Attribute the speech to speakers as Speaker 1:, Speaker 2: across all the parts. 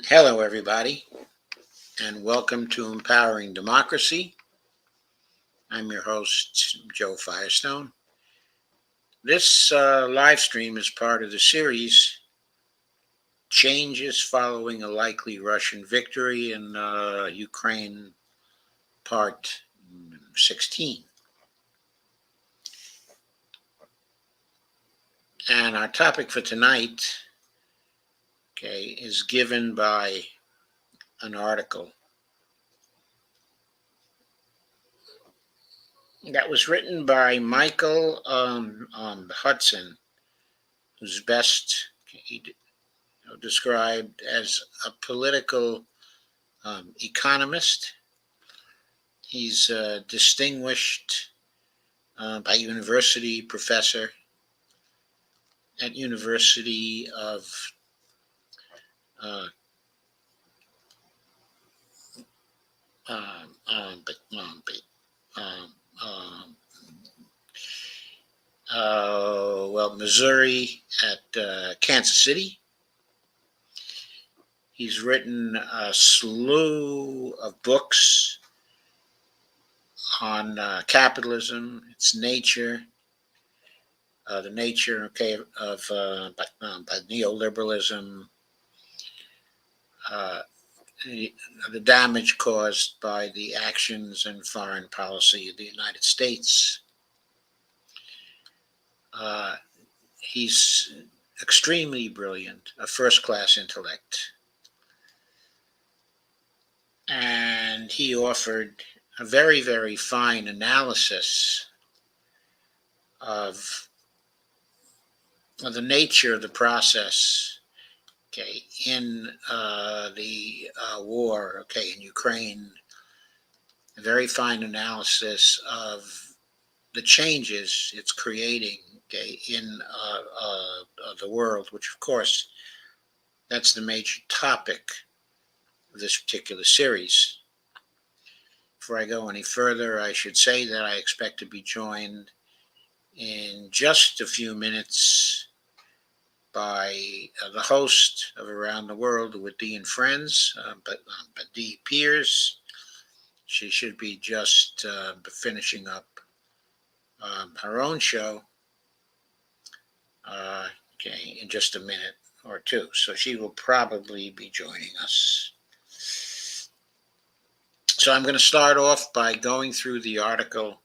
Speaker 1: Hello, everybody, and welcome to Empowering Democracy. I'm your host, Joe Firestone. This live stream is part of the series Changes Following a Likely Russian Victory in Ukraine, Part 16. And our topic for tonight, is given by an article that was written by Michael Hudson, who's best described as a political economist. He's a distinguished by university professor at University of uh, um, um, um, um, Missouri at Kansas City. He's written a slew of books on capitalism, its nature, the nature of neoliberalism, uh, the damage caused by the actions and foreign policy of the United States. He's extremely brilliant, a first-class intellect, and he offered a very, very fine analysis of the nature of the process, in the war, in Ukraine. A very fine analysis of the changes it's creating, in the world, which, of course, that's the major topic of this particular series. Before I go any further, I should say that I expect to be joined in just a few minutes by the host of Around the World with Dee and Friends, but Dee Piers. She should be just finishing up her own show, in just a minute or two. So she will probably be joining us. So I'm going to start off by going through the article,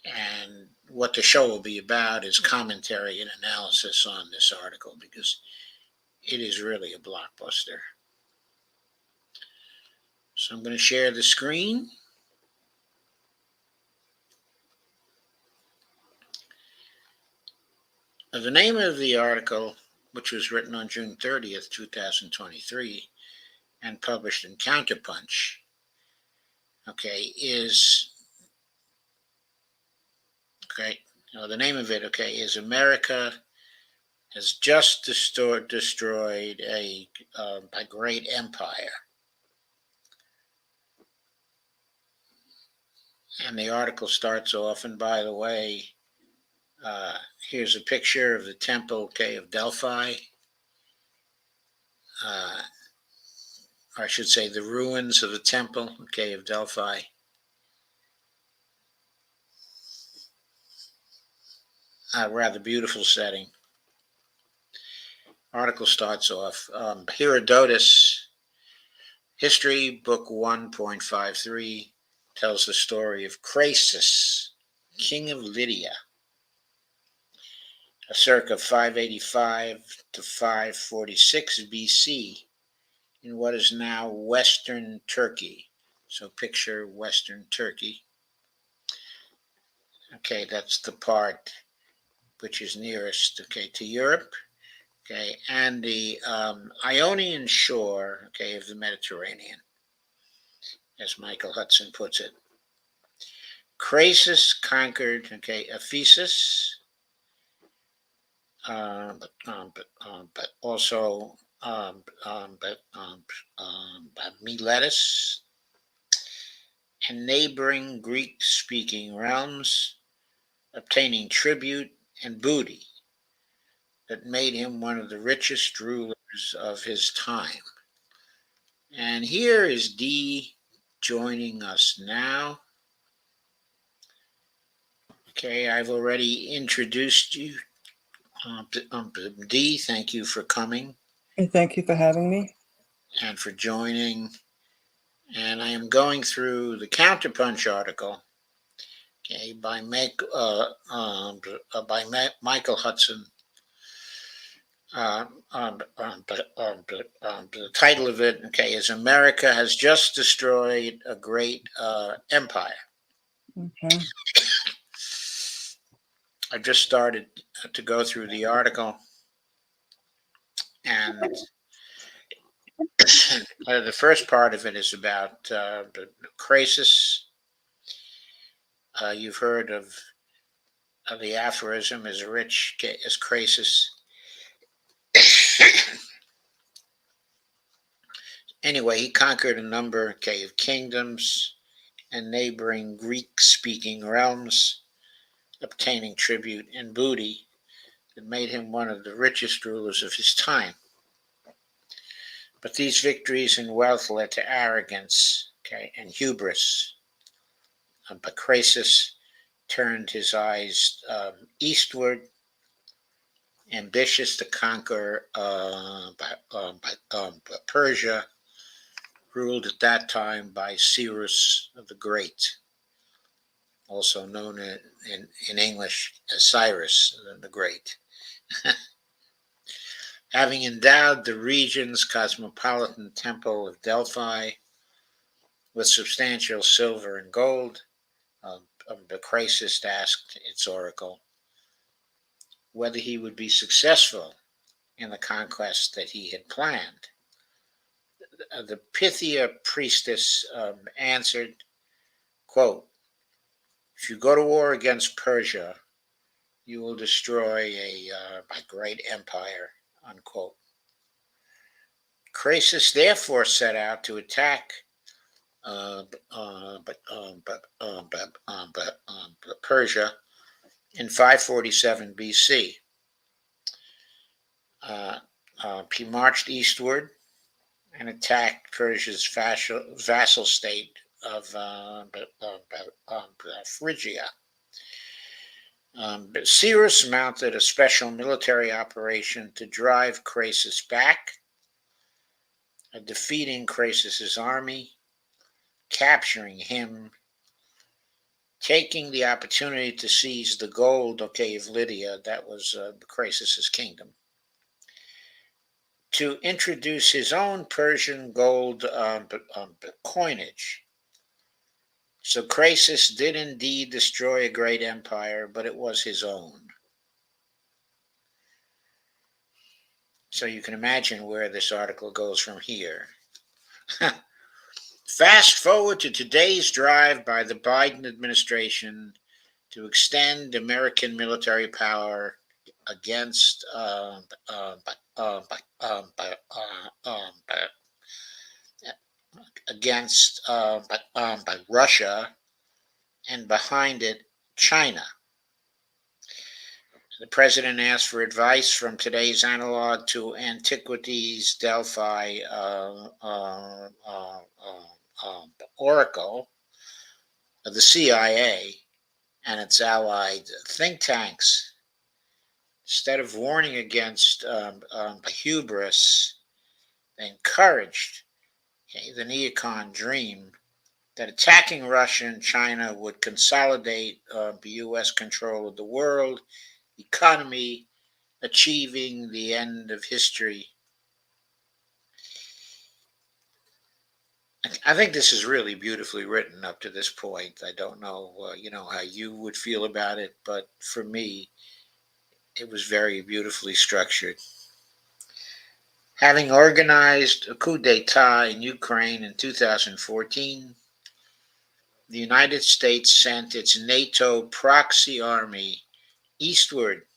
Speaker 1: and what the show will be about is commentary and analysis on this article, because it is really a blockbuster. So I'm going to share the screen. The name of the article, which was written on June 30th, 2023, and published in Counterpunch, is, the name of it, is America has just destroyed a great empire. And the article starts off, and by the way, here's a picture of the temple, of Delphi. Or I should say the ruins of the temple, of Delphi. A rather beautiful setting. Article starts off, Herodotus, History, Book 1.53, tells the story of Croesus, king of Lydia, circa 585 to 546 BC, in what is now Western Turkey. So picture Western Turkey. That's the part which is nearest, to Europe. And the Ionian shore, of the Mediterranean, as Michael Hudson puts it. Croesus conquered, Ephesus, but also Miletus and neighboring Greek-speaking realms, obtaining tribute and booty that made him one of the richest rulers of his time. And here is Dee joining us now. Okay, I've already introduced you. Dee, thank you for coming.
Speaker 2: And thank you for having me.
Speaker 1: And for joining. And I am going through the Counterpunch article, okay, by Michael Hudson. The title of it, okay, is America Has Just Destroyed a Great Empire.
Speaker 2: Okay.
Speaker 1: I just started to go through the article, and the first part of it is about the Croesus. You've heard of the aphorism, as rich as Croesus. Anyway, he conquered a number, okay, of kingdoms and neighboring Greek-speaking realms, obtaining tribute and booty that made him one of the richest rulers of his time. But these victories and wealth led to arrogance, okay, and hubris. But Croesus turned his eyes eastward, ambitious to conquer Persia, ruled at that time by Cyrus the Great, also known in English as Cyrus the Great. Having endowed the region's cosmopolitan temple of Delphi with substantial silver and gold, the Croesus asked its oracle whether he would be successful in the conquest that he had planned. The Pythia priestess answered, quote, "If you go to war against Persia, you will destroy a great empire," unquote. Croesus therefore set out to attack Persia in 547 BC. He marched eastward and attacked Persia's vassal state of Phrygia. But Cyrus mounted a special military operation to drive Croesus back, defeating Croesus's army, capturing him, taking the opportunity to seize the gold, okay, of Lydia, that was Croesus's kingdom, to introduce his own Persian gold coinage. So Croesus did indeed destroy a great empire, but it was his own. So you can imagine where this article goes from here. Fast forward to today's drive by the Biden administration to extend American military power against by Russia, and behind it, China. The president asked for advice from today's analog to antiquities Delphi oracle, the CIA, and its allied think tanks. Instead of warning against hubris, they encouraged the neocon dream that attacking Russia and China would consolidate the U.S. control of the world economy, achieving the end of history. I think this is really beautifully written up to this point. I don't know, how you would feel about it, but for me, it was very beautifully structured. Having organized a coup d'etat in Ukraine in 2014, the United States sent its NATO proxy army eastward,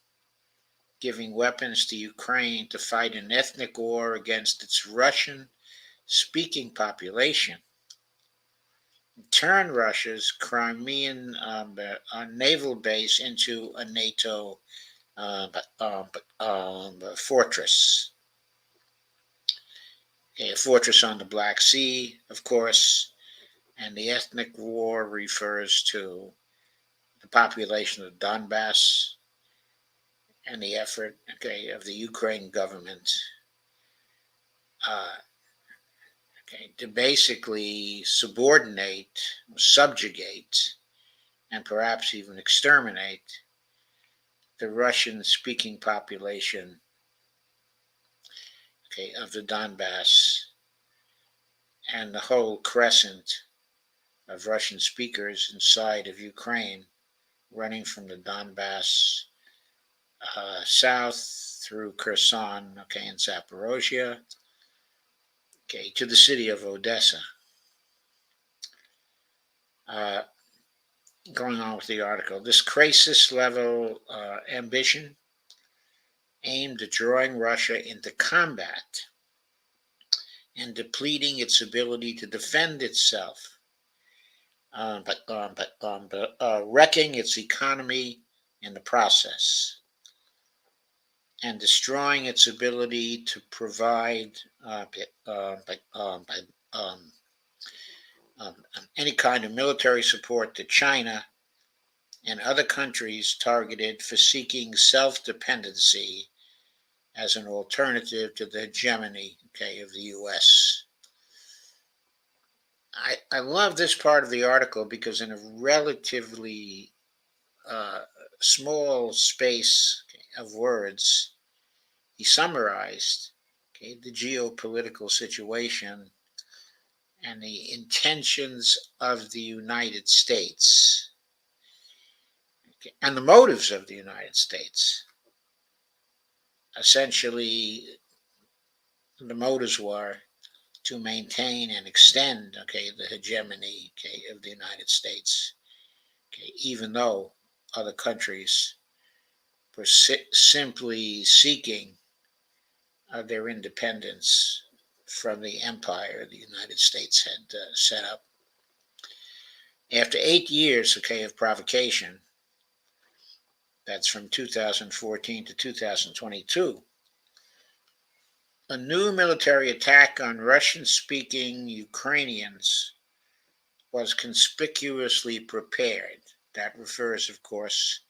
Speaker 1: giving weapons to Ukraine to fight an ethnic war against its Russian-speaking population. Turn Russia's Crimean naval base into a NATO fortress. Okay, a fortress on the Black Sea, of course, and the ethnic war refers to the population of Donbass and the effort, okay, of the Ukraine government, uh, okay, to basically subordinate, subjugate, and perhaps even exterminate the Russian-speaking population, okay, of the Donbass and the whole crescent of Russian speakers inside of Ukraine, running from the Donbass south through Kherson, okay, and Zaporozhye, okay, to the city of Odessa. Uh, Going on with the article, this crisis level ambition aimed at drawing Russia into combat and depleting its ability to defend itself, wrecking its economy in the process, and destroying its ability to provide um, any kind of military support to China and other countries targeted for seeking self-dependency as an alternative to the hegemony, okay, of the U.S. I love this part of the article because in a relatively uh, small space, okay, of words, he summarized, okay, the geopolitical situation and the intentions of the United States, okay, and the motives of the United States. Essentially, the motives were to maintain and extend, okay, the hegemony, okay, of the United States, okay, even though other countries were simply seeking their independence from the empire the United States had set up. After 8 years, okay, of provocation, that's from 2014 to 2022, a new military attack on Russian-speaking Ukrainians was conspicuously prepared. That refers, of course,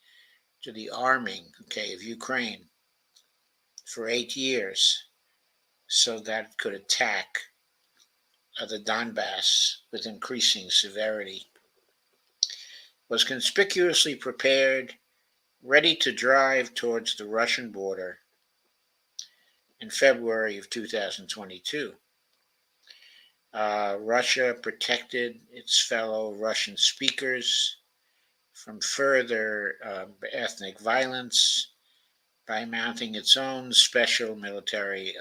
Speaker 1: to the arming, okay, of Ukraine for 8 years so that it could attack the Donbass with increasing severity. Was conspicuously prepared, ready to drive towards the Russian border in February of 2022. Russia protected its fellow Russian speakers from further ethnic violence by mounting its own special military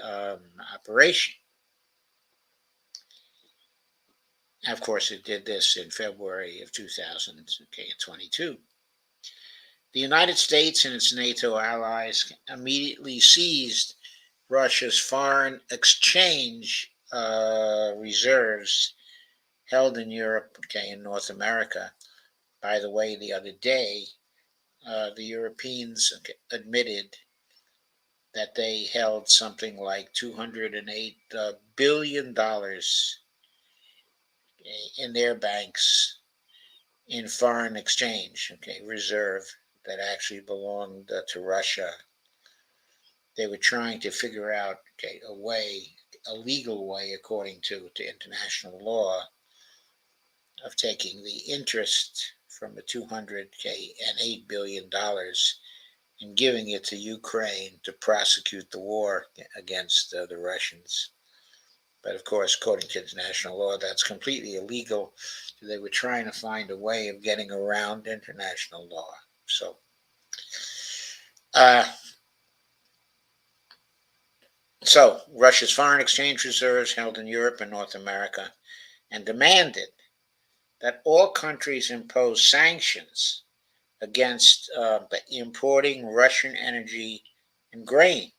Speaker 1: operation. Of course, it did this in February of 2022. The United States and its NATO allies immediately seized Russia's foreign exchange reserves held in Europe, okay, and North America. By the way, the other day, the Europeans admitted that they held something like $208 billion in their banks in foreign exchange, okay, reserve that actually belonged to Russia. They were trying to figure out, okay, a way, a legal way, according to international law, of taking the interest from the 208 billion dollars and giving it to Ukraine to prosecute the war against the Russians. But of course, according to international law, that's completely illegal. So they were trying to find a way of getting around international law. So, uh, Russia's foreign exchange reserves held in Europe and North America and demanded that all countries impose sanctions against importing Russian energy and grain,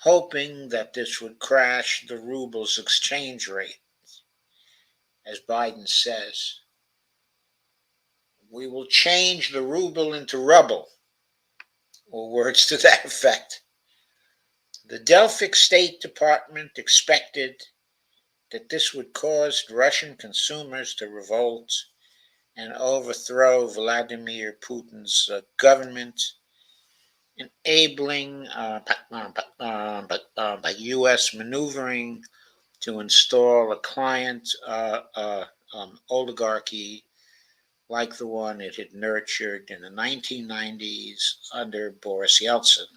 Speaker 1: hoping that this would crash the ruble's exchange rate. As Biden says, we will change the ruble into rubble, or words to that effect. The Delphic State Department expected that this would cause Russian consumers to revolt and overthrow Vladimir Putin's government, enabling by U.S. maneuvering to install a client oligarchy like the one it had nurtured in the 1990s under Boris Yeltsin.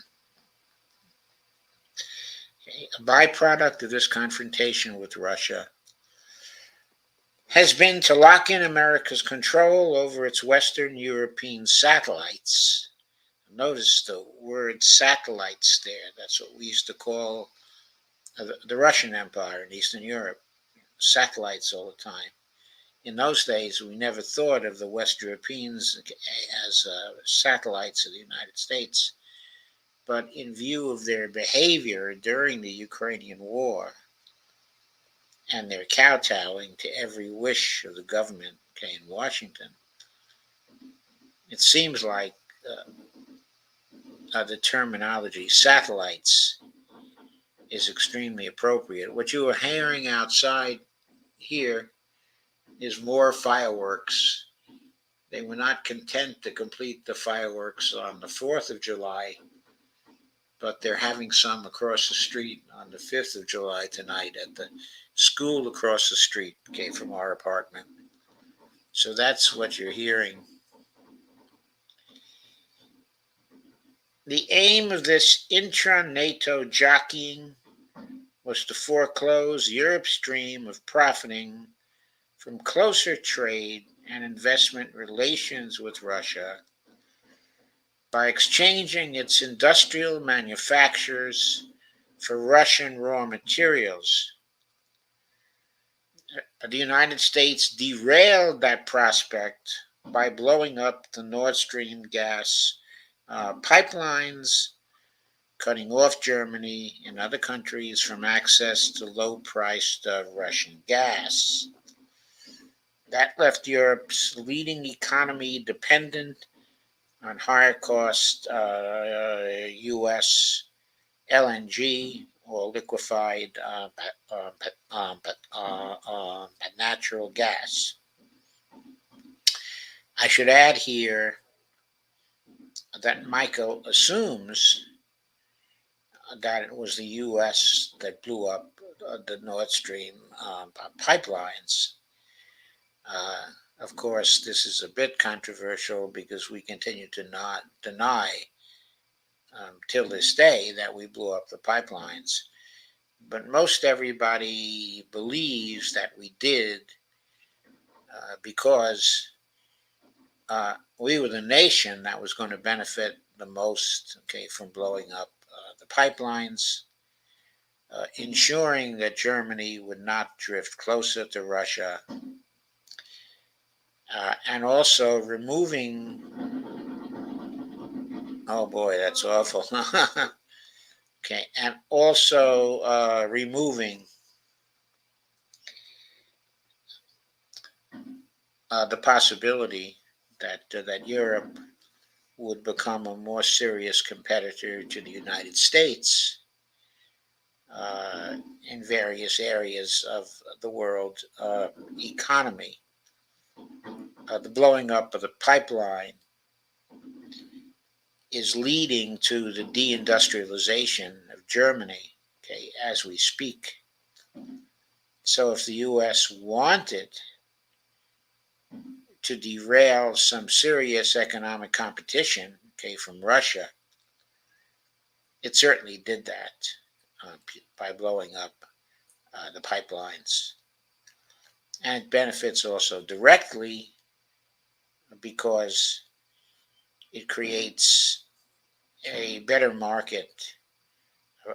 Speaker 1: Okay. A byproduct of this confrontation with Russia has been to lock in America's control over its Western European satellites. Notice the word satellites there. That's what we used to call the Russian Empire in Eastern Europe. Satellites all the time. In those days, we never thought of the West Europeans as satellites of the United States. But in view of their behavior during the Ukrainian war and their kowtowing to every wish of the government in Washington, it seems like the terminology satellites is extremely appropriate. What you are hearing outside here is more fireworks. They were not content to complete the fireworks on the 4th of July, but they're having some across the street on the 5th of July tonight at the school across the street, from our apartment. So that's what you're hearing. The aim of this intra-NATO jockeying was to foreclose Europe's dream of profiting from closer trade and investment relations with Russia by exchanging its industrial manufactures for Russian raw materials. The United States derailed that prospect by blowing up the Nord Stream gas pipelines, cutting off Germany and other countries from access to low-priced Russian gas. That left Europe's leading economy dependent on higher-cost U.S. LNG, or liquefied natural gas. I should add here that Michael assumes that it was the U.S. that blew up the Nord Stream pipelines. Of course, this is a bit controversial because we continue to not deny till this day that we blew up the pipelines. But most everybody believes that we did because we were the nation that was going to benefit the most from blowing up the pipelines, ensuring that Germany would not drift closer to Russia, and also removing, oh boy, that's awful. And also removing the possibility that Europe would become a more serious competitor to the United States in various areas of the world economy. The blowing up of the pipeline is leading to the deindustrialization of Germany, as we speak. So if the U.S. wanted to derail some serious economic competition, from Russia, it certainly did that by blowing up the pipelines. And it benefits also directly because it creates a better market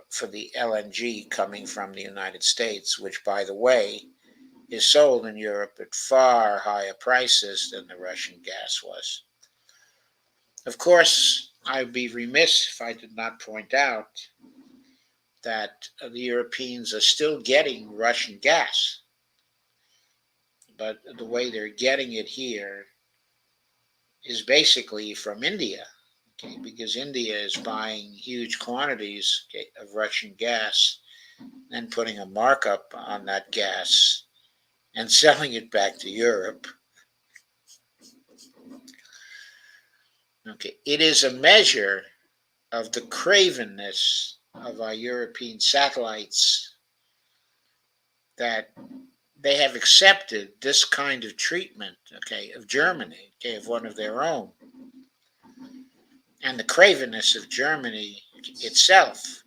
Speaker 1: for the LNG coming from the United States, which, by the way, is sold in Europe at far higher prices than the Russian gas was. Of course, I'd be remiss if I did not point out that the Europeans are still getting Russian gas, but the way they're getting it here is basically from India. okay, because India is buying huge quantities, okay, of Russian gas, then putting a markup on that gas and selling it back to Europe. Okay, it is a measure of the cravenness of our European satellites that they have accepted this kind of treatment, okay, of Germany, okay, of one of their own, and the cravenness of Germany itself,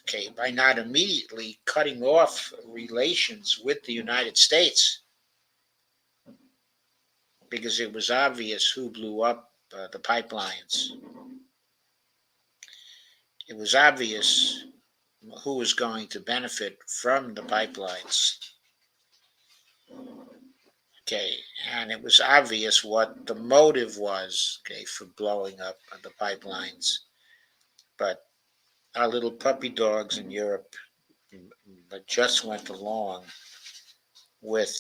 Speaker 1: okay, by not immediately cutting off relations with the United States, because it was obvious who blew up the pipelines. It was obvious who was going to benefit from the pipelines. Okay, and it was obvious what the motive was, okay, for blowing up the pipelines. But our little puppy dogs in Europe just went along with,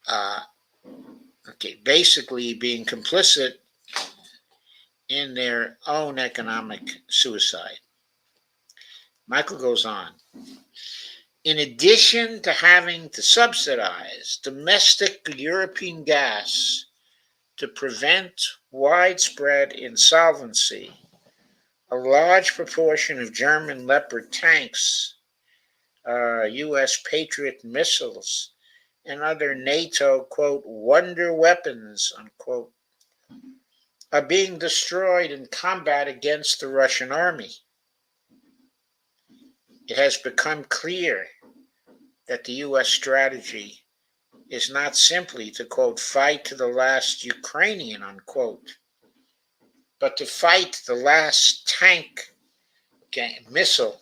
Speaker 1: uh, okay, basically being complicit in their own economic suicide. Michael goes on. In addition to having to subsidize domestic European gas to prevent widespread insolvency, a large proportion of German Leopard tanks, U.S. Patriot missiles, and other NATO, quote, wonder weapons, unquote, are being destroyed in combat against the Russian army. It has become clear that the U.S. strategy is not simply to, quote, fight to the last Ukrainian, unquote, but to fight the last tank, okay, missile,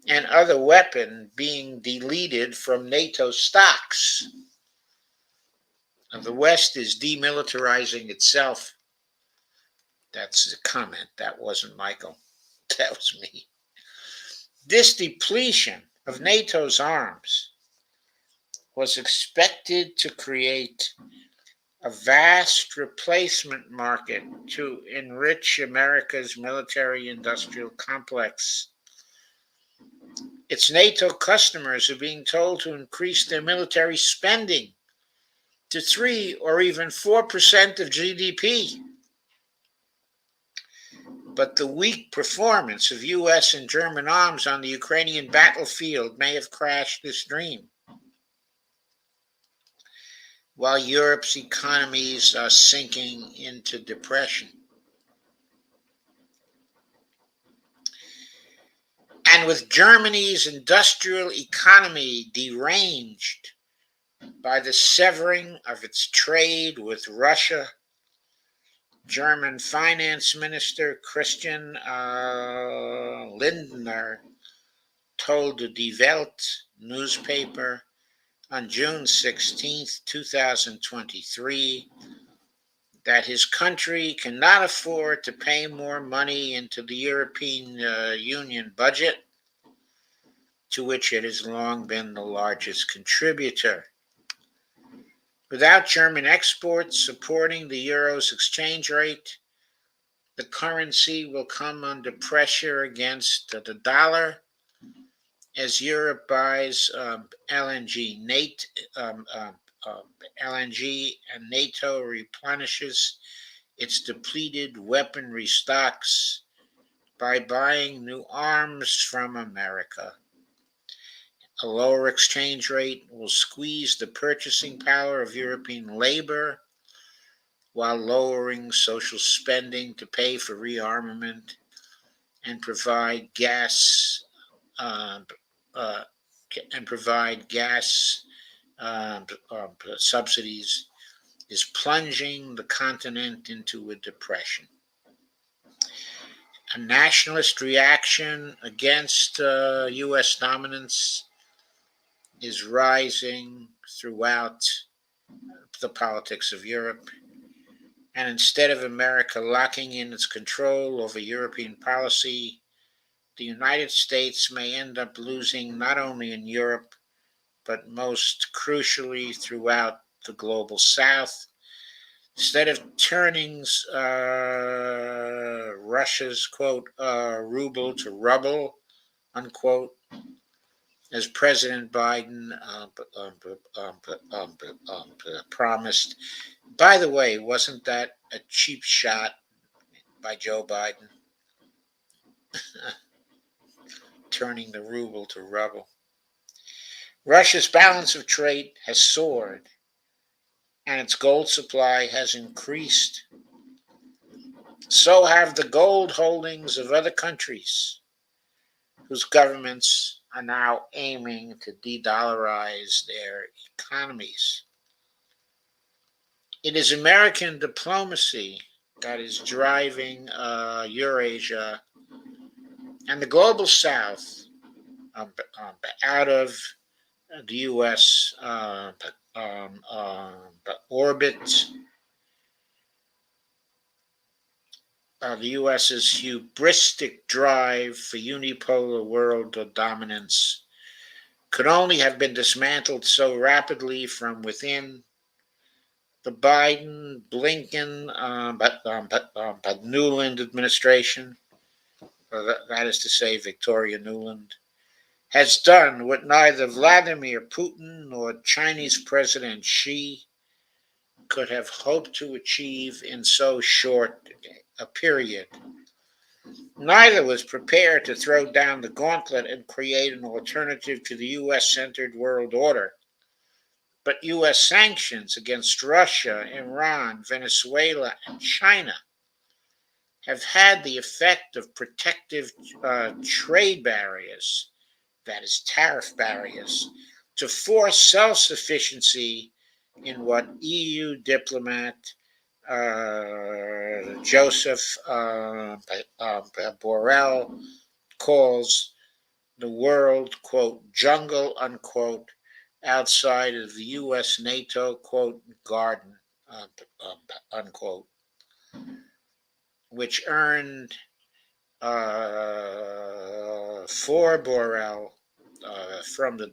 Speaker 1: and other weapon being deleted from NATO stocks. The West is demilitarizing itself. That's a comment. That wasn't Michael. That was me. This depletion of NATO's arms was expected to create a vast replacement market to enrich America's military-industrial complex. Its NATO customers are being told to increase their military spending to 3 or even 4% of GDP. But the weak performance of U.S. and German arms on the Ukrainian battlefield may have crashed this dream. While Europe's economies are sinking into depression. And with Germany's industrial economy deranged by the severing of its trade with Russia, German Finance Minister Christian Lindner told the Die Welt newspaper on June 16, 2023, that his country cannot afford to pay more money into the European Union budget, to which it has long been the largest contributor. Without German exports supporting the euro's exchange rate, the currency will come under pressure against the dollar as Europe buys LNG, LNG, and NATO replenishes its depleted weaponry stocks by buying new arms from America. A lower exchange rate will squeeze the purchasing power of European labor while lowering social spending to pay for rearmament and provide gas subsidies is plunging the continent into a depression. A nationalist reaction against U.S. dominance is rising throughout the politics of Europe. And instead of America locking in its control over European policy, the United States may end up losing not only in Europe, but most crucially throughout the global South, Instead of turning Russia's, quote, ruble to rubble, unquote, as President Biden promised. By the way, wasn't that a cheap shot by Joe Biden, turning the ruble to rubble? Russia's balance of trade has soared, and its gold supply has increased. So have the gold holdings of other countries whose governments are now aiming to de-dollarize their economies. It is American diplomacy that is driving Eurasia and the global South out of the U.S. Orbit. The U.S.'s hubristic drive for unipolar world dominance could only have been dismantled so rapidly from within the Biden, Blinken, but Nuland administration, that is to say, Victoria Nuland, has done what neither Vladimir Putin nor Chinese President Xi could have hoped to achieve in so short a period. Neither was prepared to throw down the gauntlet and create an alternative to the U.S.-centered world order. But U.S. sanctions against Russia, Iran, Venezuela, and China have had the effect of protective trade barriers, that is, tariff barriers, to force self-sufficiency in what EU diplomat Joseph Borrell calls the world, quote, jungle, unquote, outside of the U.S. NATO, quote, garden, unquote, which earned for Borrell from the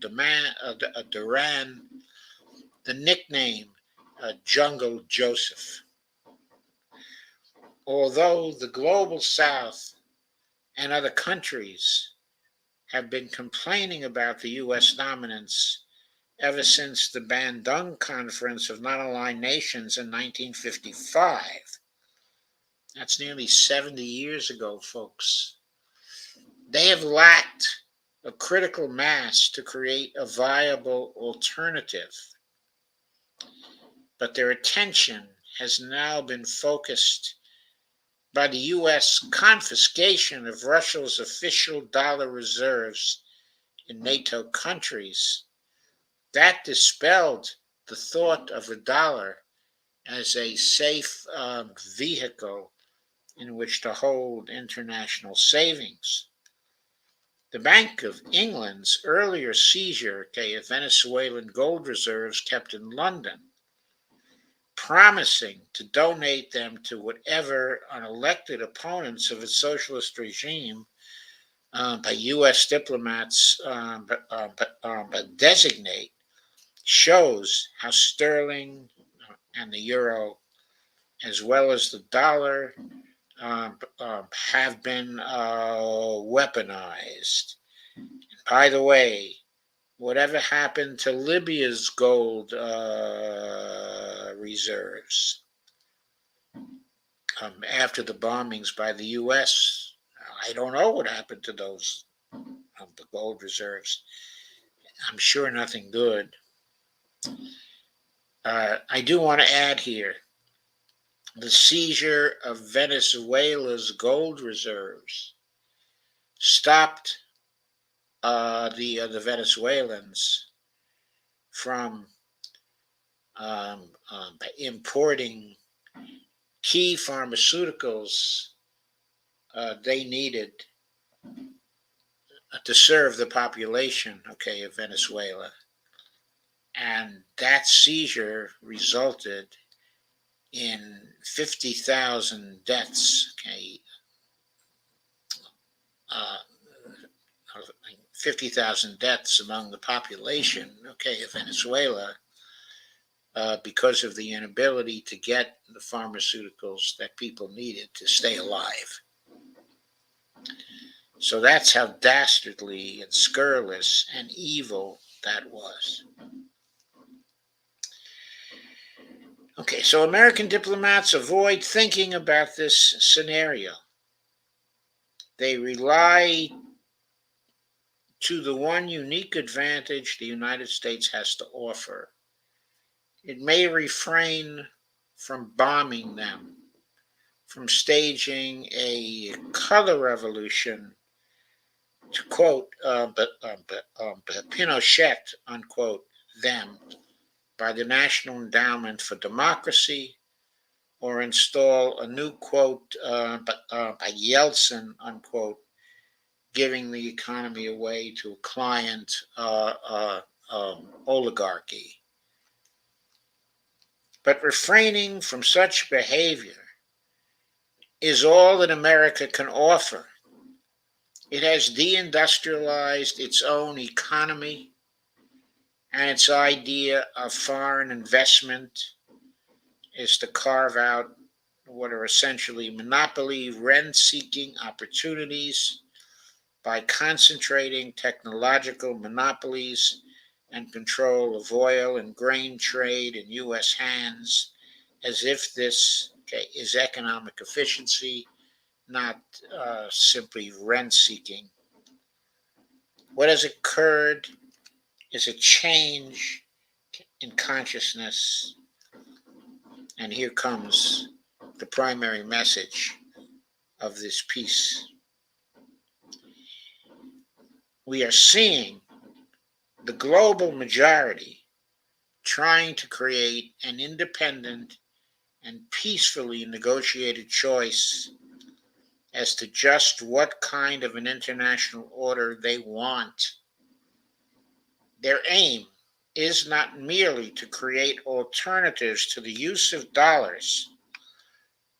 Speaker 1: Duran the nickname Jungle Joseph. Although the global South and other countries have been complaining about the U.S. dominance ever since the Bandung Conference of Non-Aligned Nations in 1955. That's nearly 70 years ago, folks. They have lacked a critical mass to create a viable alternative. But their attention has now been focused by the U.S. confiscation of Russia's official dollar reserves in NATO countries. That dispelled the thought of a dollar as a safe vehicle in which to hold international savings. The Bank of England's earlier seizure of Venezuelan gold reserves kept in London, promising to donate them to whatever unelected opponents of its socialist regime by U.S. diplomats designate, shows how sterling and the euro, as well as the dollar, have been weaponized. By the way, whatever happened to Libya's gold reserves after the bombings by the U.S.? I don't know what happened to those the gold reserves. I'm sure nothing good. I do want to add here, the seizure of Venezuela's gold reserves stopped the Venezuelans from importing key pharmaceuticals they needed to serve the population, of Venezuela. And that seizure resulted in 50,000 deaths, 50,000 deaths among the population, of Venezuela, because of the inability to get the pharmaceuticals that people needed to stay alive. So that's how dastardly and scurrilous and evil that was. Okay, so American diplomats avoid thinking about this scenario. They rely to the one unique advantage the United States has to offer. It may refrain from bombing them, from staging a color revolution, to quote Pinochet, unquote, them, by the National Endowment for Democracy, or install a new quote by Yeltsin, unquote, giving the economy away to a client oligarchy. But refraining from such behavior is all that America can offer. It has deindustrialized its own economy, and its idea of foreign investment is to carve out what are essentially monopoly rent-seeking opportunities by concentrating technological monopolies and control of oil and grain trade in U.S. hands, as if this is economic efficiency, not simply rent-seeking. What has occurred is a change in consciousness, and here comes the primary message of this piece. We are seeing the global majority trying to create an independent and peacefully negotiated choice as to just what kind of an international order they want. Their aim is not merely to create alternatives to the use of dollars,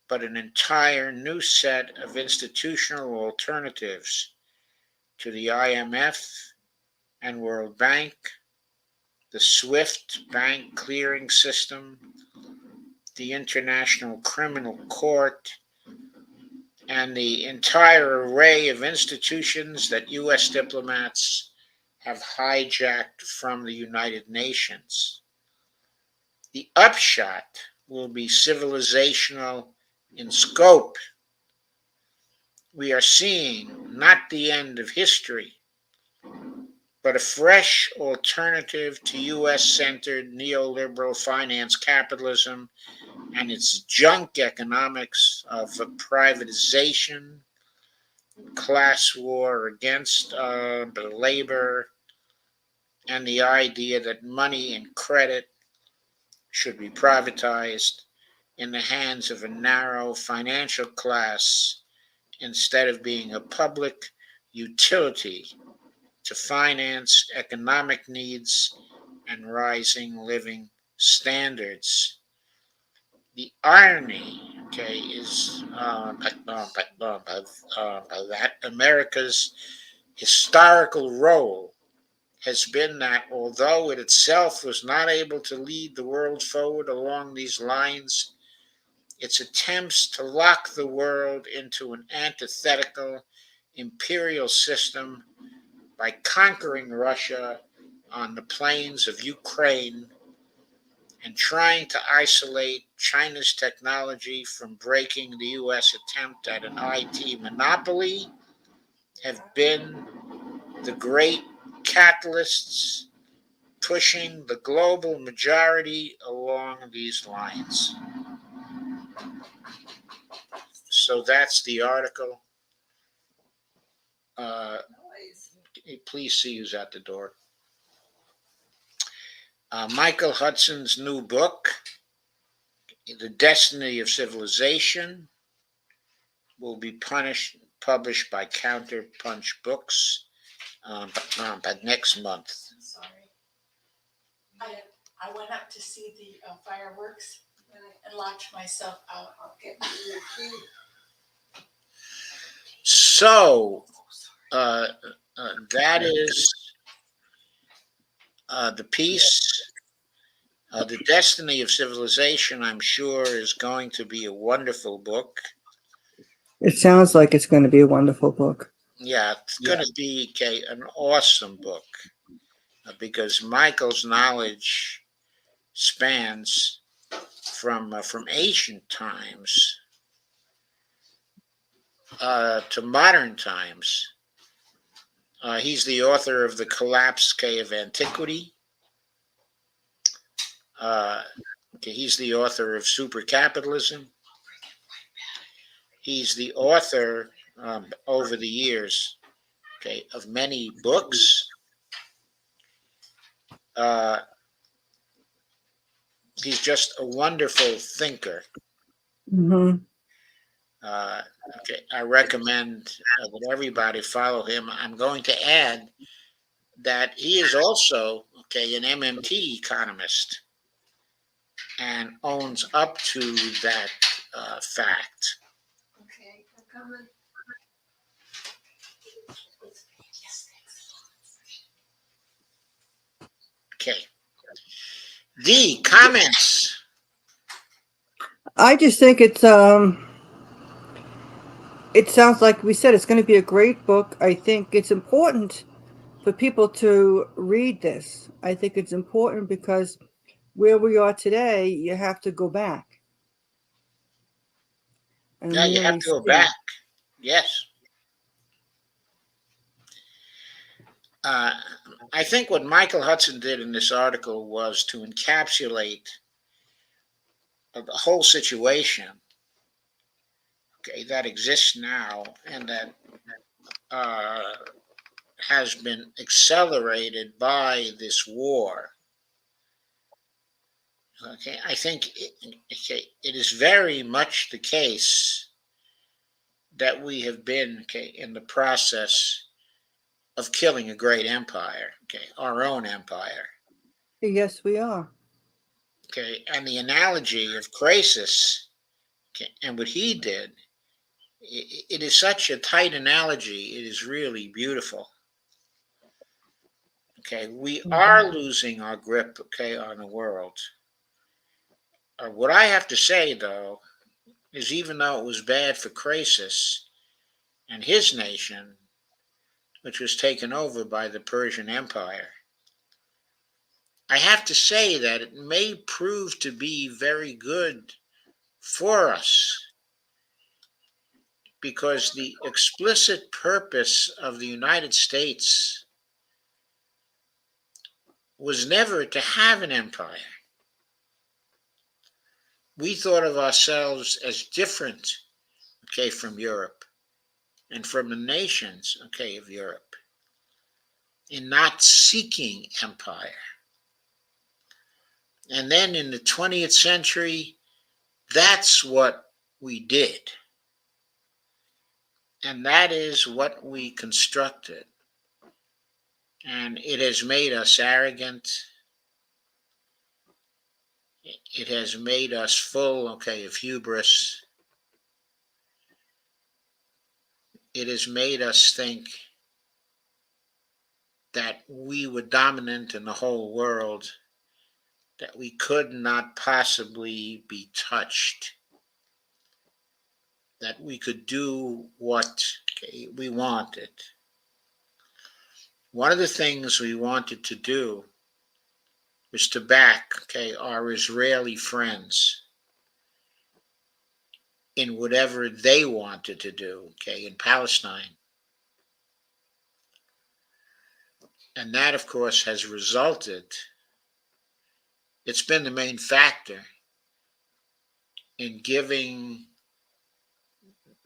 Speaker 1: but an entire new set of institutional alternatives to the IMF and World Bank, the SWIFT bank clearing system, the International Criminal Court, and the entire array of institutions that U.S. diplomats have hijacked from the United Nations. The upshot will be civilizational in scope. We are seeing not the end of history, but a fresh alternative to U.S.-centered neoliberal finance capitalism and its junk economics of privatization, class war against labor, and the idea that money and credit should be privatized in the hands of a narrow financial class instead of being a public utility to finance economic needs and rising living standards. The irony, is that America's historical role has been that although it itself was not able to lead the world forward along these lines, its attempts to lock the world into an antithetical imperial system by conquering Russia on the plains of Ukraine and trying to isolate China's technology from breaking the U.S. attempt at an IT monopoly have been the great catalysts pushing the global majority along these lines. So that's the article. Please see who's at the door. Michael Hudson's new book, The Destiny of Civilization, will be published by Counterpunch Books but next month.
Speaker 3: I'm sorry. I went up to see the fireworks and locked myself out. I'll get you the key.
Speaker 1: So that is the piece. The Destiny of Civilization, I'm sure, is going to be a wonderful book.
Speaker 2: It sounds like it's going to be a wonderful book.
Speaker 1: Yeah, it's going to be an awesome book because Michael's knowledge spans from ancient times to modern times. He's the author of The Collapse of Antiquity. He's the author of Supercapitalism. He's the author over the years, of many books. He's just a wonderful thinker.
Speaker 2: Hmm.
Speaker 1: I recommend that everybody follow him. I'm going to add that he is also an MMT economist and owns up to that fact.
Speaker 3: Okay, I'm coming. Yes,
Speaker 1: Okay. D, comments.
Speaker 2: I just think it sounds like we said it's going to be a great book. I think it's important for people to read this. I think it's important because where we are today, you have to go back and
Speaker 1: Yeah, you have
Speaker 2: really
Speaker 1: to go
Speaker 2: see.
Speaker 1: back. Yes. Uh, I think what Michael Hudson did in this article was to encapsulate the whole situation, that exists now and that uh, has been accelerated by this war. I think it is very much the case that we have been in the process of killing a great empire, our own empire.
Speaker 2: Yes, we are.
Speaker 1: And the analogy of Croesus, and what he did, it is such a tight analogy. It is really beautiful. We are losing our grip, on the world. What I have to say, though, is even though it was bad for Croesus and his nation, which was taken over by the Persian Empire, I have to say that it may prove to be very good for us because the explicit purpose of the United States was never to have an empire. We thought of ourselves as different, from Europe and from the nations, of Europe, in not seeking empire. And then in the 20th century, that's what we did. And that is what we constructed. And it has made us arrogant. It has made us full, of hubris. It has made us think that we were dominant in the whole world, that we could not possibly be touched, that we could do what we wanted. One of the things we wanted to do was to back, our Israeli friends in whatever they wanted to do, in Palestine. And that, of course, has resulted, it's been the main factor in giving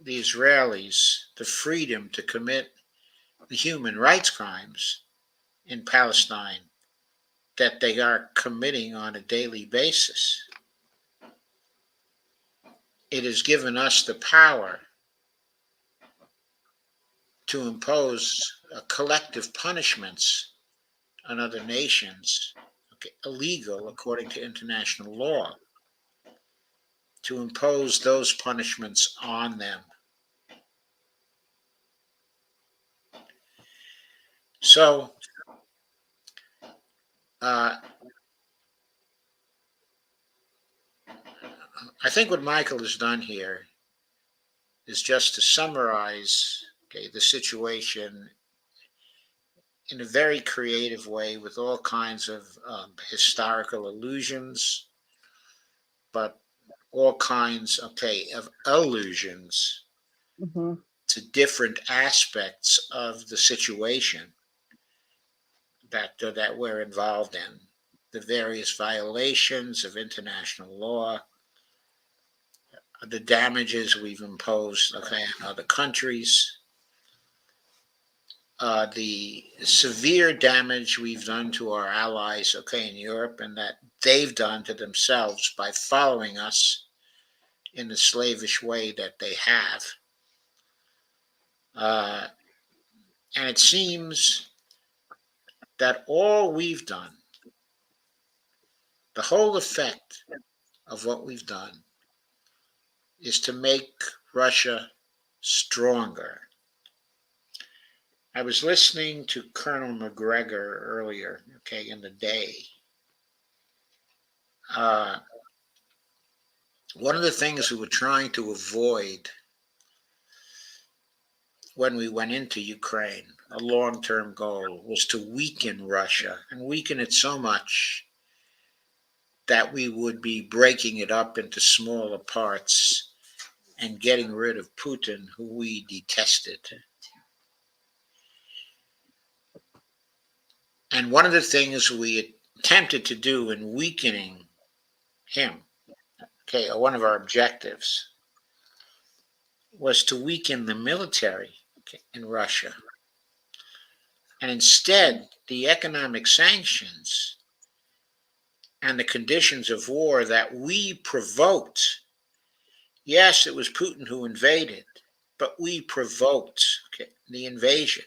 Speaker 1: the Israelis the freedom to commit the human rights crimes in Palestine that they are committing on a daily basis. It has given us the power to impose collective punishments on other nations, illegal according to international law, to impose those punishments on them. So, I think what Michael has done here is just to summarize, okay, the situation in a very creative way with all kinds of historical allusions, but all kinds, okay, of allusions
Speaker 2: Hmm.
Speaker 1: to different aspects of the situation that we're involved in, the various violations of international law, the damages we've imposed, okay, on other countries, the severe damage we've done to our allies, okay, in Europe, and that they've done to themselves by following us in the slavish way that they have. Uh, and it seems that all we've done, the whole effect of what we've done, is to make Russia stronger. I was listening to Colonel McGregor earlier, okay, in the day. Uh, One of the things we were trying to avoid when we went into Ukraine, a long term goal, was to weaken Russia and weaken it so much that we would be breaking it up into smaller parts and getting rid of Putin, who we detested. And one of the things we attempted to do in weakening him, okay, one of our objectives was to weaken the military, okay, in Russia. And instead, the economic sanctions and the conditions of war that we provoked. Yes, it was Putin who invaded, but we provoked, okay, the invasion.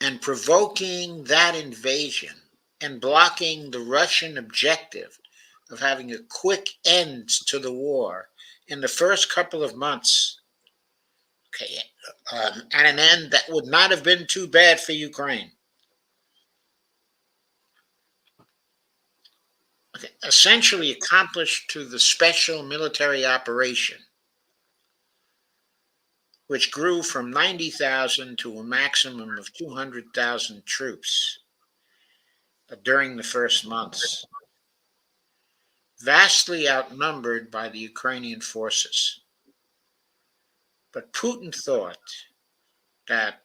Speaker 1: And provoking that invasion and blocking the Russian objective of having a quick end to the war in the first couple of months, okay, and an end that would not have been too bad for Ukraine. Okay, essentially accomplished through the special military operation, which grew from 90,000 to a maximum of 200,000 troops during the first months, vastly outnumbered by the Ukrainian forces. But Putin thought that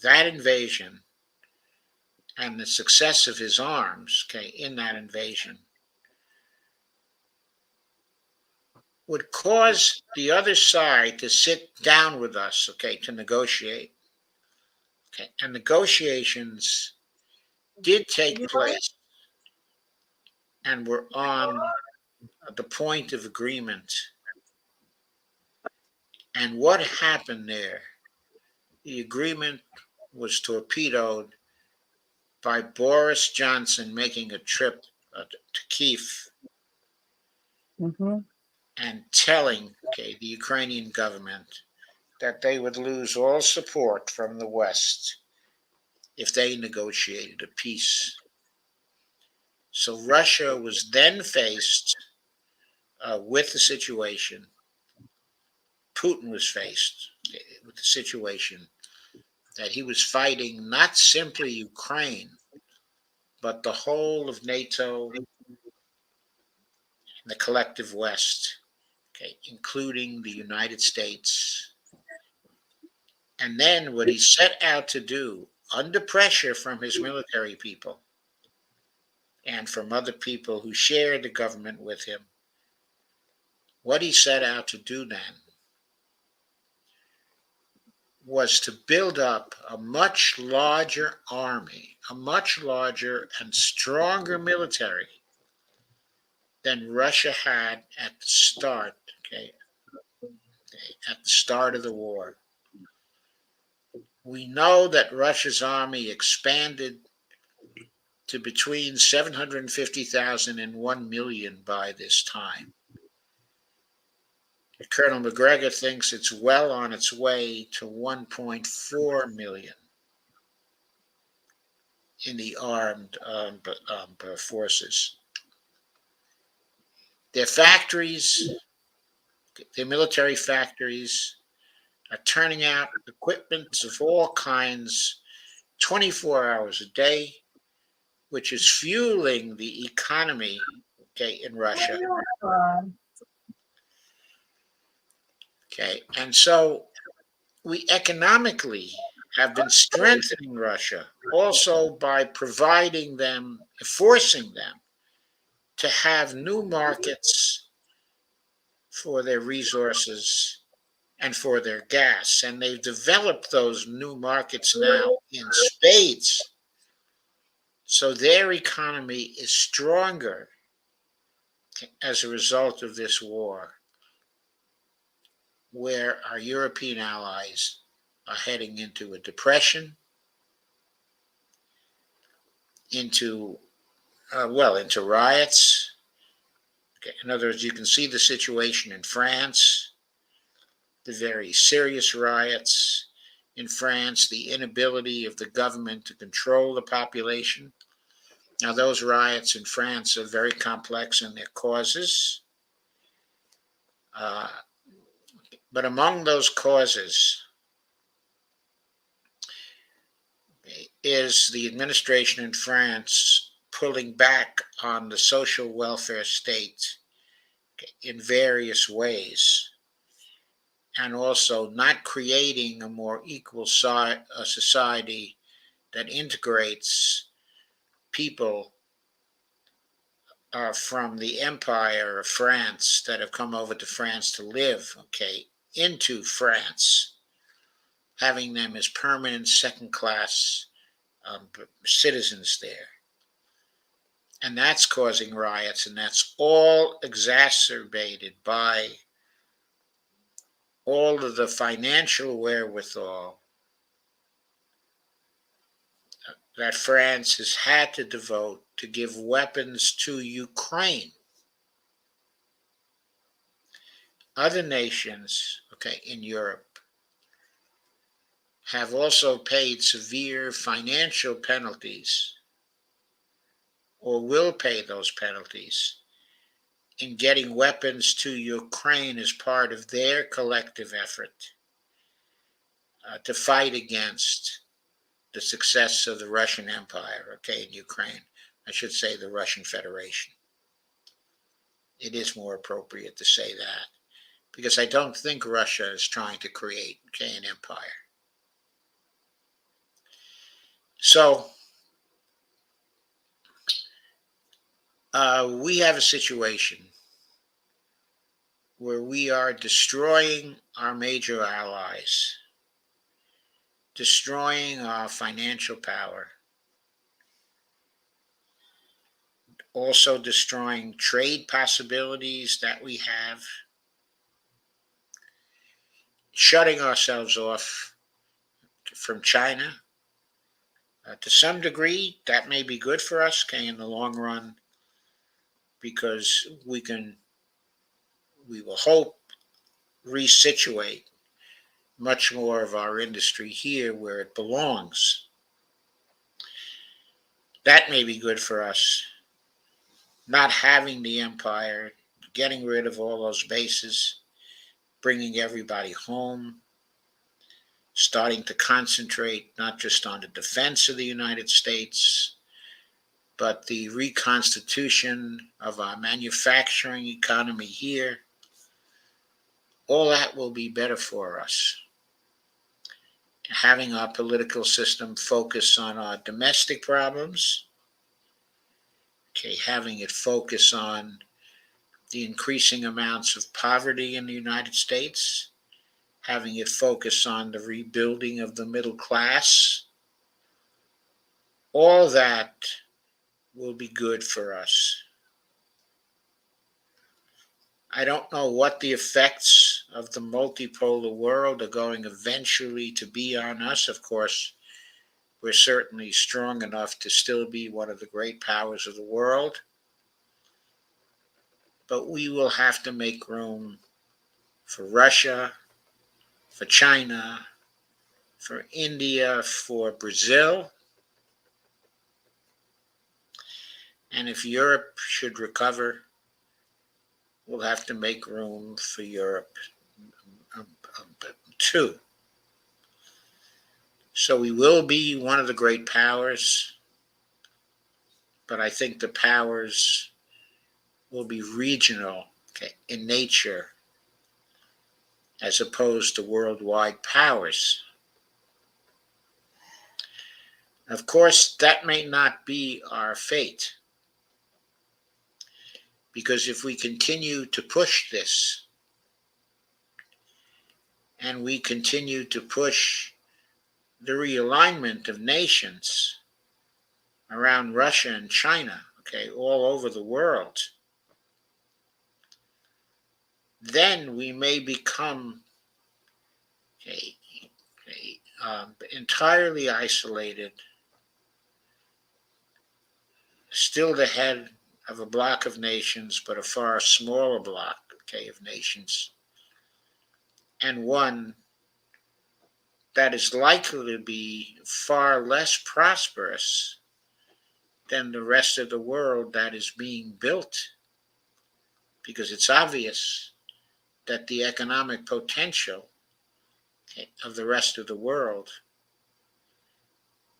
Speaker 1: that invasion and the success of his arms, okay, in that invasion would cause the other side to sit down with us, okay, to negotiate. Okay, and negotiations did take place and were on the point of agreement. And what happened there? The agreement was torpedoed by Boris Johnson making a trip to Kiev
Speaker 2: Hmm.
Speaker 1: and telling, okay, the Ukrainian government that they would lose all support from the West if they negotiated a peace. So Russia was then faced with the situation. Putin was faced with the situation that he was fighting not simply Ukraine, but the whole of NATO and the collective West, okay, including the United States. And then what he set out to do, under pressure from his military people and from other people who shared the government with him, what he set out to do then was to build up a much larger army, a much larger and stronger military than Russia had at the start, okay, at the start of the war. We know that Russia's army expanded to between 750,000 and 1 million by this time. Colonel McGregor thinks it's well on its way to 1.4 million in the armed forces. Their factories, their military factories, are turning out equipment of all kinds 24 hours a day, which is fueling the economy, okay, in Russia. Okay, and so we economically have been strengthening Russia also by providing them, forcing them to have new markets for their resources and for their gas. And they've developed those new markets now in spades. So their economy is stronger as a result of this war, where our European allies are heading into a depression, into into riots. Okay. In other words, you can see the situation in France, the very serious riots in France, the inability of the government to control the population. Now, those riots in France are very complex in their causes. But among those causes is the administration in France pulling back on the social welfare state in various ways, and also not creating a more equal society that integrates people from the empire of France that have come over to France to live, okay, into France, having them as permanent second-class citizens there. And that's causing riots, and that's all exacerbated by all of the financial wherewithal that France has had to devote to give weapons to Ukraine. Other nations, okay, in Europe have also paid severe financial penalties, or will pay those penalties, in getting weapons to Ukraine as part of their collective effort to fight against the success of the Russian Empire, okay, in Ukraine. I should say the Russian Federation. It is more appropriate to say that, because I don't think Russia is trying to create, okay, an empire. So we have a situation where we are destroying our major allies, destroying our financial power, also destroying trade possibilities that we have, shutting ourselves off from China. To some degree, that may be good for us, okay, in the long run, because we will hope, resituate much more of our industry here where it belongs. That may be good for us, not having the empire, getting rid of all those bases, bringing everybody home, starting to concentrate not just on the defense of the United States, but the reconstitution of our manufacturing economy here. All that will be better for us. Having our political system focus on our domestic problems, okay, having it focus on the increasing amounts of poverty in the United States, having it focus on the rebuilding of the middle class, all that will be good for us. I don't know what the effects of the multipolar world are going eventually to be on us. Of course, we're certainly strong enough to still be one of the great powers of the world, but we will have to make room for Russia, for China, for India, for Brazil. And if Europe should recover, we'll have to make room for Europe too. So we will be one of the great powers, but I think the powers will be regional, okay, in nature, as opposed to worldwide powers. Of course, that may not be our fate, because if we continue to push this, and we continue to push the realignment of nations around Russia and China, okay, all over the world, then we may become entirely isolated, still the head of a block of nations, but a far smaller block, okay, of nations, and one that is likely to be far less prosperous than the rest of the world that is being built, because it's obvious that the economic potential, okay, of the rest of the world,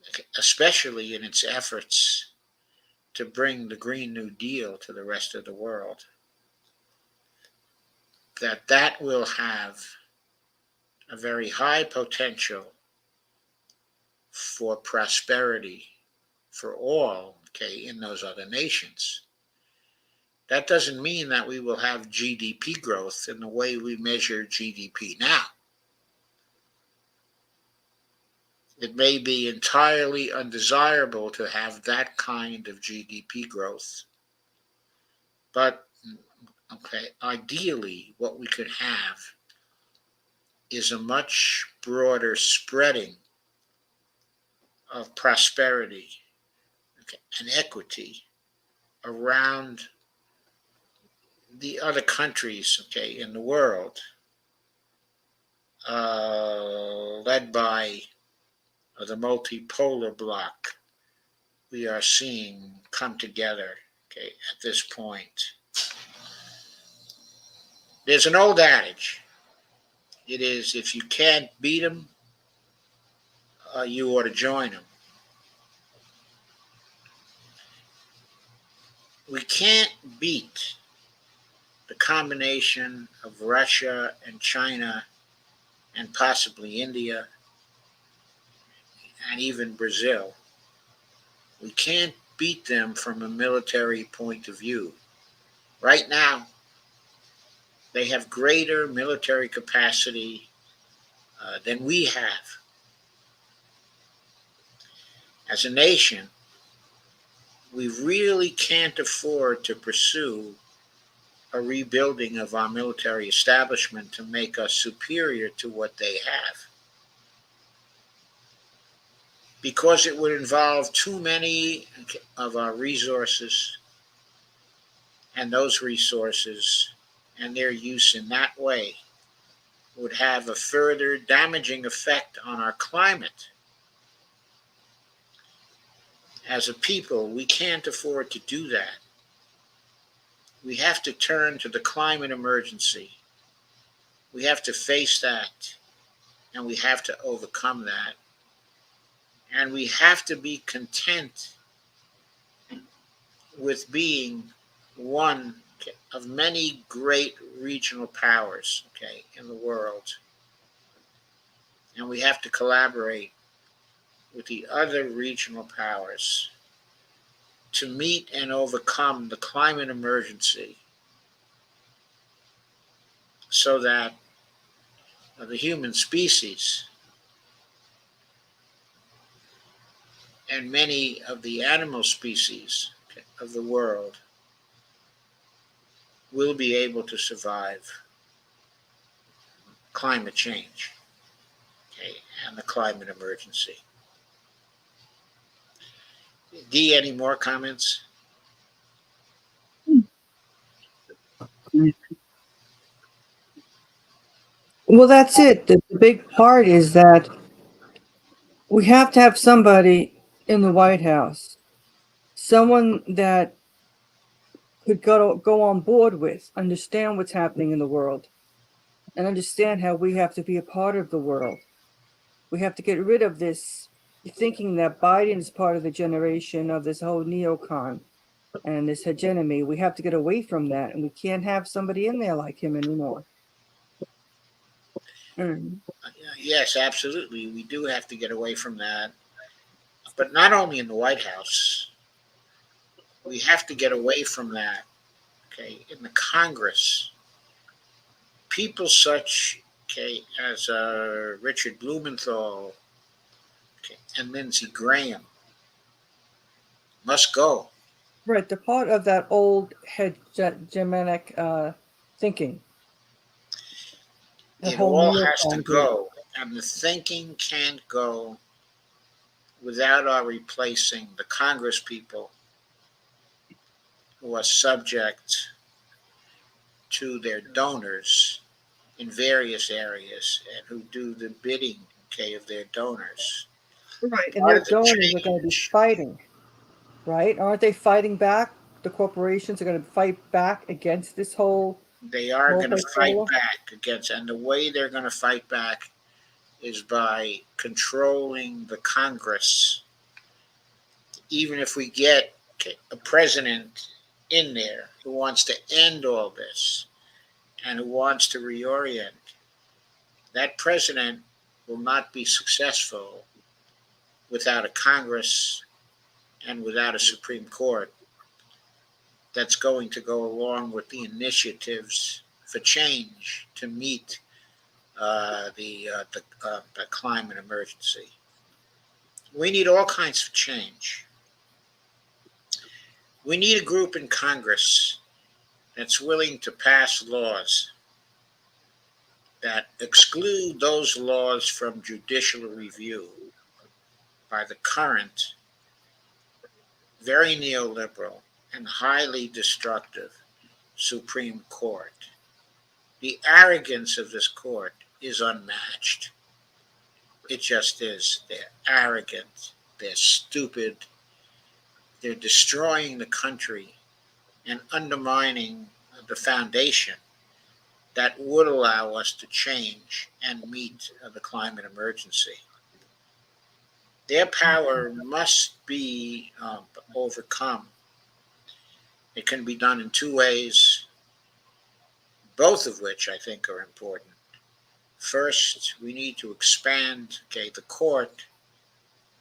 Speaker 1: okay, especially in its efforts to bring the Green New Deal to the rest of the world, that will have a very high potential for prosperity for all, okay, in those other nations. That doesn't mean that we will have GDP growth in the way we measure GDP now. It may be entirely undesirable to have that kind of GDP growth, but okay, ideally what we could have is a much broader spreading of prosperity, okay, and equity around the other countries, okay, in the world, led by the multipolar bloc we are seeing come together, okay, at this point. There's an old adage. It is, if you can't beat them, you ought to join them. We can't beat the combination of Russia and China and possibly India and even Brazil. We can't beat them from a military point of view. Right now, they have greater military capacity than we have. As a nation, we really can't afford to pursue a rebuilding of our military establishment to make us superior to what they have, because it would involve too many of our resources, and those resources and their use in that way would have a further damaging effect on our climate. As a people, we can't afford to do that. We have to turn to the climate emergency. We have to face that, and we have to overcome that. And we have to be content with being one of many great regional powers, okay, in the world. And we have to collaborate with the other regional powers to meet and overcome the climate emergency, so that the human species and many of the animal species of the world will be able to survive climate change, okay, and the climate emergency. Dee, any more comments?
Speaker 2: Well, that's it. The big part is that we have to have somebody in the White House, someone that could go on board with, understand what's happening in the world, and understand how we have to be a part of the world. We have to get rid of this thinking that Biden's part of the generation of this whole neocon and this hegemony. We have to get away from that, and we can't have somebody in there like him anymore. Mm.
Speaker 1: Yes, absolutely. We do have to get away from that. But not only in the White House, we have to get away from that, okay, in the Congress. People such, okay, as Richard Blumenthal, okay, and Lindsey Graham must go.
Speaker 2: Right, they're part of that old hegemonic thinking. The
Speaker 1: It
Speaker 2: whole
Speaker 1: all has to
Speaker 2: neocon group.
Speaker 1: go, and the thinking can't go without our replacing the Congress people who are subject to their donors in various areas and who do the bidding, okay, of their donors.
Speaker 2: Right, and
Speaker 1: Part
Speaker 2: their
Speaker 1: of the
Speaker 2: donors are going to be
Speaker 1: change,
Speaker 2: fighting, right? Aren't they fighting back? The corporations are going to fight back against this whole
Speaker 1: they are going to fight
Speaker 2: multipolar.
Speaker 1: back against, and the way they're going to fight back is by controlling the Congress. Even if we get, okay, a president in there who wants to end all this and who wants to reorient, that president will not be successful without a Congress and without a Supreme Court that's going to go along with the initiatives for change to meet the climate emergency. We need all kinds of change. We need a group in Congress that's willing to pass laws that exclude those laws from judicial review by the current, very neoliberal and highly destructive Supreme Court. The arrogance of this court is unmatched. It just is. They're arrogant. They're stupid. They're destroying the country and undermining the foundation that would allow us to change and meet the climate emergency. Their power must be overcome. It can be done in two ways, both of which I think are important. First, we need to expand, okay, the court.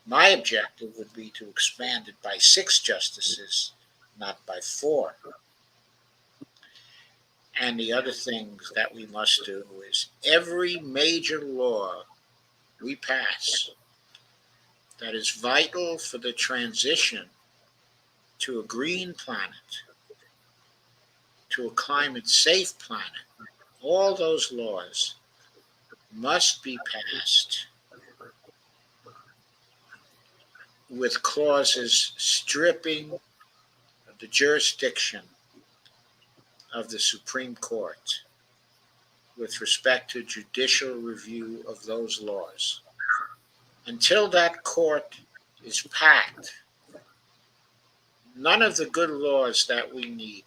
Speaker 1: My objective would be to expand it by 6 justices, not by 4. And the other things that we must do is every major law we pass that is vital for the transition to a green planet, to a climate safe planet, all those laws must be passed with clauses stripping the jurisdiction of the Supreme Court with respect to judicial review of those laws. Until that court is packed, none of the good laws that we need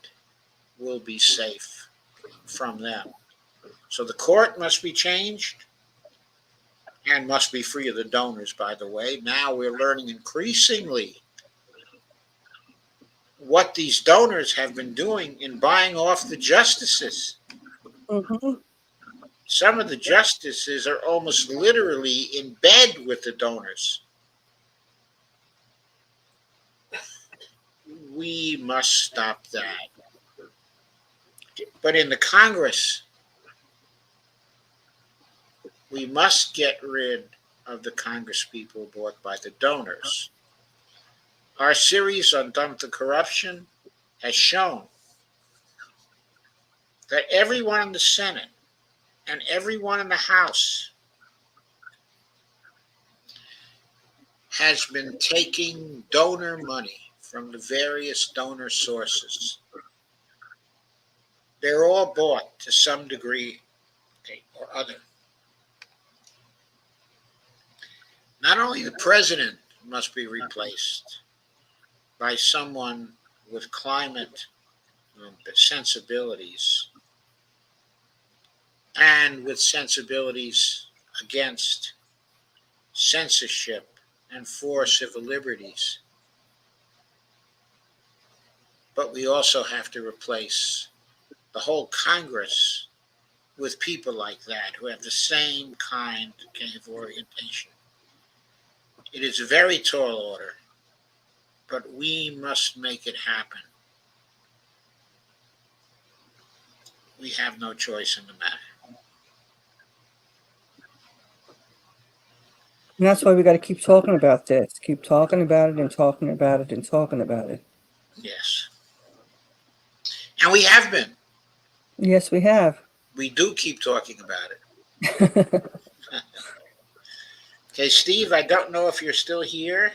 Speaker 1: will be safe from them. So the court must be changed and must be free of the donors, by the way. Now we're learning increasingly what these donors have been doing in buying off the justices.
Speaker 2: Mm-hmm.
Speaker 1: Some of the justices are almost literally in bed with the donors. We must stop that. But in the Congress, we must get rid of the Congress people bought by the donors. Our series on Dump the Corruption has shown that everyone in the Senate and everyone in the House has been taking donor money from the various donor sources. They're all bought to some degree, okay, or other. Not only the president must be replaced by someone with climate sensibilities, and with sensibilities against censorship and for civil liberties. But we also have to replace the whole Congress with people like that who have the same kind of orientation. It is a very tall order, but we must make it happen. We have no choice in the matter.
Speaker 2: And that's why we got to keep talking about this, keep talking about it and talking about it and talking about it.
Speaker 1: Yes. And we have been.
Speaker 2: Yes, we have.
Speaker 1: We do keep talking about it. Okay, Steve, I don't know if you're still here.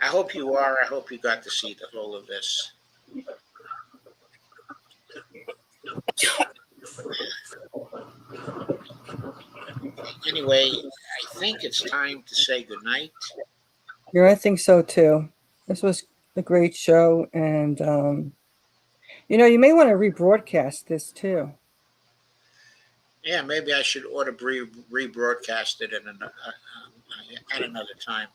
Speaker 1: I hope you are. I hope you got to see the whole of this. Anyway, I think it's time to say goodnight.
Speaker 2: Yeah, I think so too. This was a great show, and you may want to rebroadcast this too.
Speaker 1: Yeah, maybe I should order rebroadcast it at another time.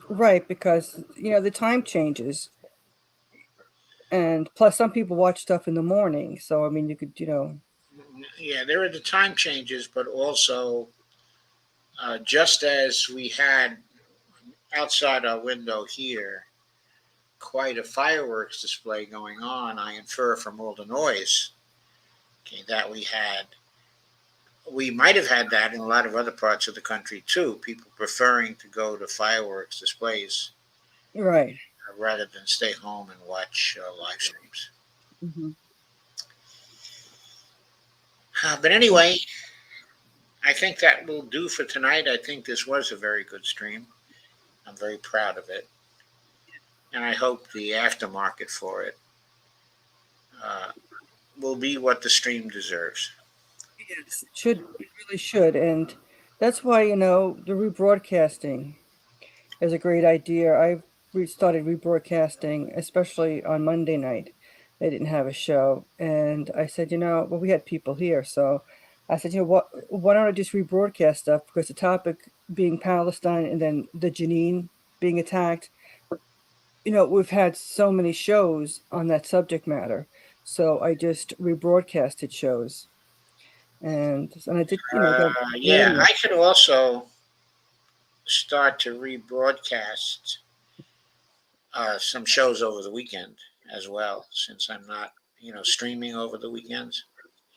Speaker 2: Right, because the time changes, and plus some people watch stuff in the morning, so I mean you could
Speaker 1: Yeah, there are the time changes, but also just as we had outside our window here quite a fireworks display going on, I infer from all the noise, okay, that we might have had that in a lot of other parts of the country too. People preferring to go to fireworks displays
Speaker 2: right.
Speaker 1: rather than stay home and watch live streams.
Speaker 2: Hmm.
Speaker 1: But anyway, I think that will do for tonight. I think this was a very good stream. I'm very proud of it. And I hope the aftermarket for it will be what the stream deserves.
Speaker 2: Yes, it really should, and that's why the rebroadcasting is a great idea. I've started rebroadcasting, especially on Monday night. They didn't have a show, and I said, well, we had people here, so I said, what? Why don't I just rebroadcast stuff? Because the topic being Palestine and then the Jenin being attacked, we've had so many shows on that subject matter, so I just rebroadcasted shows, and I did, got the
Speaker 1: Yeah,
Speaker 2: audience.
Speaker 1: I could also start to rebroadcast some shows over the weekend as well, since I'm not, streaming over the weekends.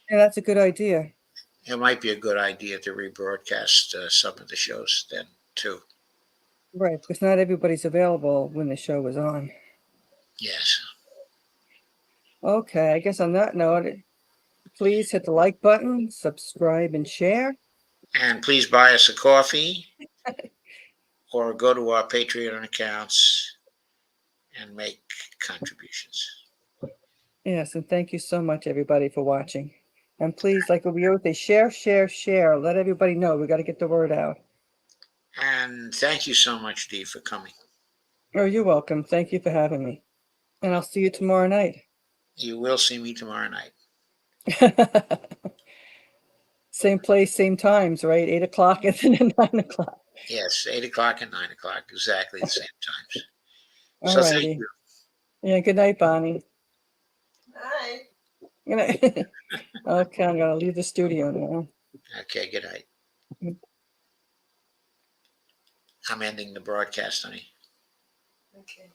Speaker 2: Yeah, that's a good idea.
Speaker 1: It might be a good idea to rebroadcast some of the shows then too.
Speaker 2: Right, because not everybody's available when the show is on.
Speaker 1: Yes.
Speaker 2: Okay, I guess on that note, please hit the like button, subscribe, and share.
Speaker 1: And please buy us a coffee or go to our Patreon accounts and make contributions.
Speaker 2: Yes, and thank you so much, everybody, for watching. And please, like we always say, share, share, share. Let everybody know. We got to get the word out.
Speaker 1: And thank you so much, Dee, for coming.
Speaker 2: Oh, you're welcome. Thank you for having me. And I'll see you tomorrow night.
Speaker 1: You will see me tomorrow night.
Speaker 2: Same place, same times, right? 8 o'clock and then 9 o'clock.
Speaker 1: Yes, 8 o'clock and 9 o'clock, exactly the same times.
Speaker 2: All
Speaker 1: So thank
Speaker 2: righty.
Speaker 1: you.
Speaker 2: Yeah, good night, Bonnie.
Speaker 3: Hi.
Speaker 2: Good night. Okay, I'm going to leave the studio now.
Speaker 1: Okay, good night. I'm ending the broadcast, honey.
Speaker 3: Okay.